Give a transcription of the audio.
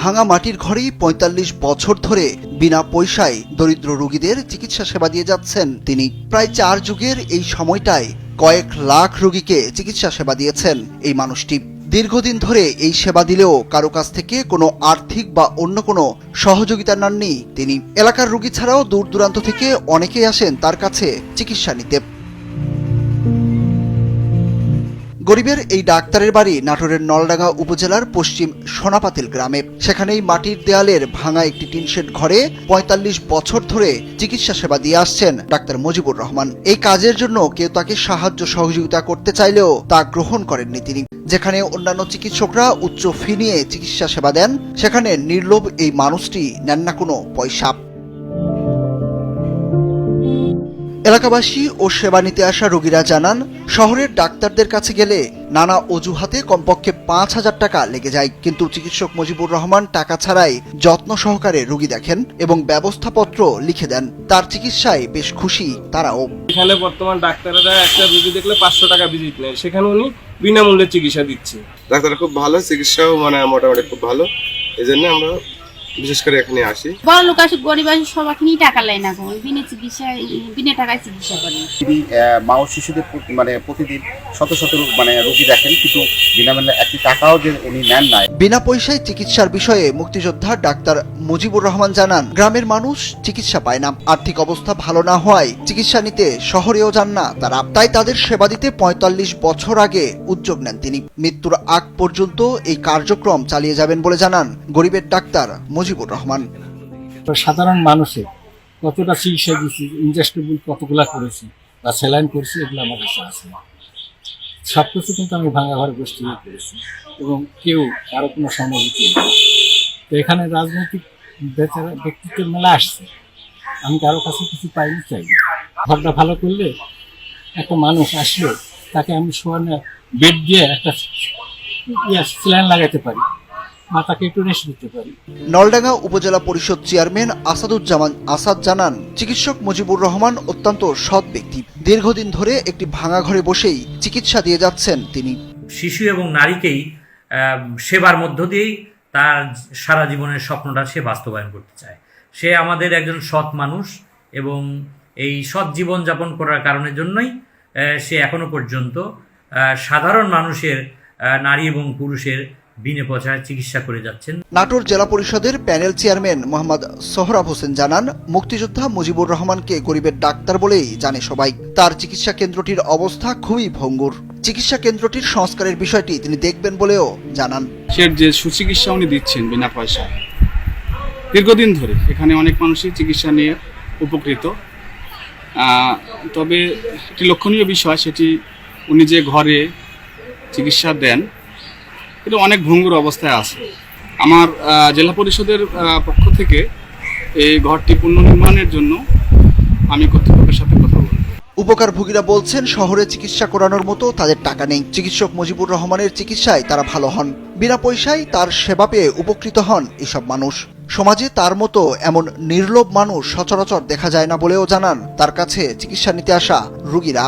ভাঙা মাটির ঘরেই ৪৫ বছর ধরে বিনা পয়সায় দরিদ্র রোগীদের চিকিৎসা সেবা দিয়ে যাচ্ছেন তিনি। প্রায় ৪ যুগের এই সময়টায় কয়েক লাখ রোগীকে চিকিৎসা সেবা দিয়েছেন এই মানুষটি। দীর্ঘদিন ধরে এই সেবা দিলেও কারো কাছ থেকে কোনো আর্থিক বা অন্য কোনো সহযোগিতা নেননি তিনি। এলাকার রোগী ছাড়াও দূর দূরান্ত থেকে অনেকেই আসেন তার কাছে চিকিৎসা নিতে। গরিবের এই ডাক্তারের বাড়ি নাটোরের নলডাঙ্গা উপজেলার পশ্চিম সোনাপাতিল গ্রামে। সেখানেই মাটির দেয়ালের ভাঙা একটি টিনশেড ঘরে ৪৫ বছর ধরে চিকিৎসা সেবা দিয়ে আসছেন ডাক্তার মুজিবুর রহমান। এই কাজের জন্য কেউ তাকে সাহায্য সহযোগিতা করতে চাইলেও তা গ্রহণ করেননি তিনি। যেখানে অন্যান্য চিকিৎসকরা উচ্চ ফি নিয়ে চিকিৎসা সেবা দেন, সেখানে নির্লোভ এই মানুষটি নেন না কোনো পয়সা। এলাকাবাসী ও সেবা নিতে আসা রোগীরা জানান, শহরের ডাক্তারদের কাছে গেলে নানা অজুহাতে কমপক্ষে ৫,০০০ টাকা লেগে যায়, কিন্তু চিকিৎসক মুজিবুর রহমান টাকা ছাড়াই যত্ন সহকারে রোগী দেখেন এবং ব্যবস্থাপত্র লিখে দেন। তার চিকিৎসায় বেশ খুশি তারাও। এখানে বর্তমান ডাক্তাররা একটা রোগী দেখলে ৫০০ টাকা ভিজিট নেয়, সেখানে উনি বিনামূল্যে চিকিৎসা দিচ্ছে। ডাক্তাররা খুব ভালো, চিকিৎসাও মোটামুটি খুব ভালো, এই জন্য আমরা বিশেষ করে এখানে আসি। বড় লোক আসে, গরিব আসে, সবাইকে টাকা লেয় না, বিনা টাকায় চিকিৎসা করে। তিনি মা ও শিশুদের প্রতিদিন শত শত রোগী দেখেন, কিন্তু বিনামূল্যে একটি টাকাও যে উনি নেন না। বিনা পয়সায় চিকিৎসার বিষয়ে মুক্তিযোদ্ধা ডাক্তার মুজিবুর রহমান জানান, গ্রামের মানুষ চিকিৎসা পায় না। আর্থিক অবস্থা ভালো না হওয়ায় চিকিৎসা নিতে শহরেও যান না তারা। তাই তাদের সেবা দিতে ৪৫ বছর আগে উদ্যোগ নেন তিনি। মৃত্যুর আগ পর্যন্ত এই কার্যক্রম চালিয়ে যাবেন বলে জানান গরিবের ডাক্তার মুজিবুর রহমান। সাধারণ মানুষের কতটা চিকিৎসা দিচ্ছি, ইনজেক্টেবল কতগুলা করেছি বা স্যালাইন করেছি, এগুলো আমার কাছে আছে। সব কিছু কিন্তু আমি ভাঙা ঘরে বসে করেছি এবং কেউ কারো কোনো সহানুভূতি নেই। তো এখানে রাজনৈতিক ব্যক্তিত্বের মেলা আসছে, আমি কারো কাছে কিছু পাইনি চাই। ঘরটা ভালো করলে একটা মানুষ আসলো, তাকে আমি শোয়ানো বেড দিয়ে একটা স্যালাইন লাগাতে পারি, মাথাকে একটু রেস্ট দিতে পারি। নলডাঙ্গা উপজেলা পরিষদ চেয়ারম্যান আসাদুজ্জামান আসাদ জানান, চিকিৎসক মুজিবুর রহমান অত্যন্ত সৎ ব্যক্তি। দীর্ঘদিন ধরে একটি ভাঙা ঘরে বসেই চিকিৎসা দিয়ে যাচ্ছেন তিনি। শিশু এবং নারীকেই সেবার মধ্য দিয়েই তার সারা জীবনের স্বপ্নটা সে বাস্তবায়ন করতে চায়। সে আমাদের একজন সৎ মানুষ এবং এই সৎ জীবন যাপন করার কারণের জন্যই সে এখনো পর্যন্ত সাধারণ মানুষের, নারী এবং পুরুষের বিনা পয়সায় চিকিৎসা করে যাচ্ছেন। নাটোর জেলা পরিষদের প্যানেল চেয়ারম্যান মোহাম্মদ সোহরাব হোসেন জানান, মুক্তিযোদ্ধা মুজিবুর রহমানকে গরিবের ডাক্তার বলেই জানে সবাই। তার চিকিৎসা কেন্দ্রটির অবস্থা খুবই ভঙ্গুর। চিকিৎসা কেন্দ্রটির সংস্কারের বিষয়টি তিনি দেখবেন বলেও জানান। যে সুচিকিৎসা উনি দিচ্ছেন বিনা পয়সায়, দীর্ঘদিন ধরে এখানে অনেক মানুষই চিকিৎসা নিয়ে উপকৃত। তবে একটি লক্ষণীয় বিষয়, সেটি উনি যে ঘরে চিকিৎসা দেন এটা অনেক ভঙ্গুর অবস্থায় আছে। আমার জেলা পরিষদের পক্ষ থেকে এই ঘরটি পুনর্নির্মাণের জন্য আমি কর্তৃপক্ষের সাথে কথা বলব। উপকারভোগীরা বলছেন, শহরে চিকিৎসা করানোর মতো তাদের টাকা নেই। চিকিৎসক মুজিবুর রহমানের চিকিৎসায় তারা ভালো হন। বিনা পয়সায় তার সেবা পেয়ে উপকৃত হন এসব মানুষ। সমাজে তার মতো এমন নির্লোভ মানুষ সচরাচর দেখা যায় না বলেও জানান তার কাছে চিকিৎসা নিতে আসা রোগীরা।